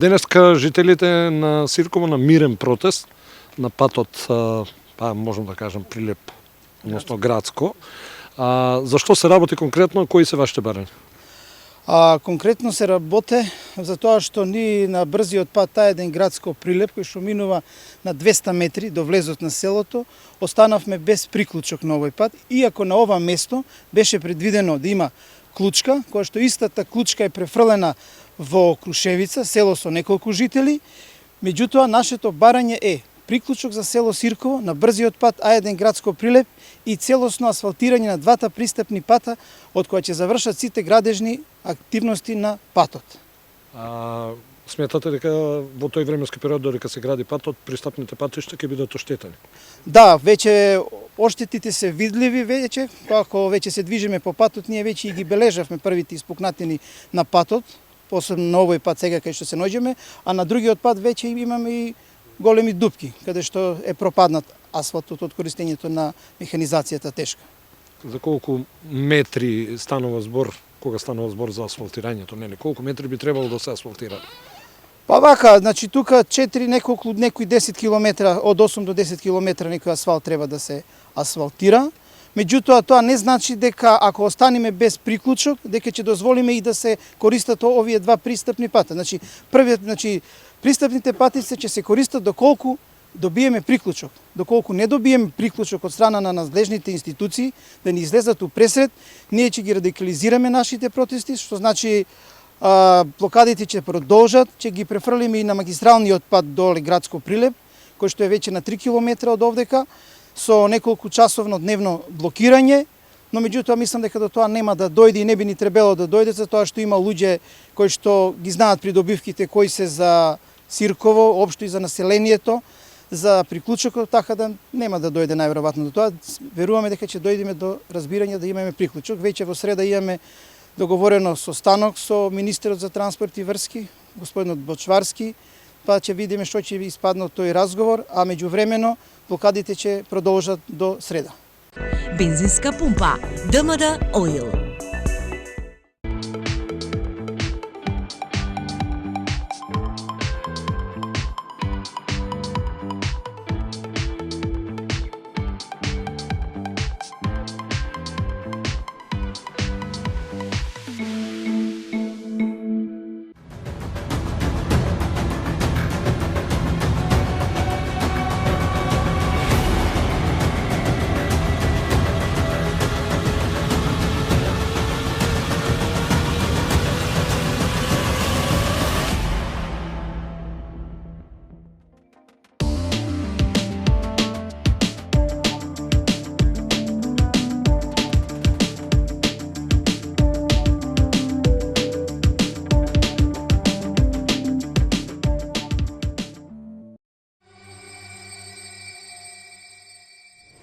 Денеска жителите на Сирково на мирен протест на патот, можем да кажем Прилеп, односно Градско. Зашто се работи конкретно, кои се вашите барања? Конкретно се работи за тоа што ние на брзиот пат А1 Градско Прилеп, кој што минува на 200 метри до влезот на селото, останавме без приклучок на овој пат, иако на ова место беше предвидено да има клучка, која што истата клучка е префрлена во Крушевица, село со неколку жители. Меѓутоа, нашето барање е приклучок за село Сирково на брзиот пат А1 Градско Прилеп и целосно асфалтирање на двата пристапни пата, од која ќе завршат сите градежни активности на патот. Сметате дека во тој временски период додека се гради патот, пристапните патишта ќе бидат оштетени? Да, веќе оштетите се видливи веќе, како веќе се движиме по патот, ние веќе и ги бележавме првите испукнатини на патот, посебно на овој пат сега кај што се наоѓаме, а на другиот пат веќе имаме и големи дупки, каде што е пропаднат асфалтот од користењето на механизацијата тешка. За колку метри станува збор, кога станува збор за асфалтирањето, нели? Колку метри би требало да се асфалтира? Па вака, значи тука 4 некои 10 километра, од 8 до 10 километра некој асфалт треба да се асфалтира. Меѓутоа, тоа не значи дека ако останеме без приклучок, дека ќе дозволиме и да се користат овие два пристапни пата. Значи, пристапните патици ќе се користат доколку добиеме приклучок. Доколку не добиеме приклучок од страна на надлежните институции да ни излезат у пресред, ние ќе ги радикализираме нашите протести, што значи блокадите ќе продолжат, ќе ги префрлиме и на магистралниот пат доле Градско Прилеп, кој што е веќе на 3 километра од овдека, со неколку часовно дневно блокирање, но меѓутоа мислам дека до тоа нема да дојде и не би ни требало да дојде, за тоа што има луѓе кои што ги знаат придобивките кои се за Сирково, општо и за населението, за приклучокот, така да нема да дојде најверојатно до тоа. Веруваме дека ќе дојдеме до разбирање да имаме приклучок. Веќе во среда имаме договорено состанок со министерот за транспорт и врски, господинот Бочварски, па ќе видиме што ќе испадне од тој разговор, а меѓувремено блокадите ќе продолжат до среда. Бензинска пумпа ДМД Оил.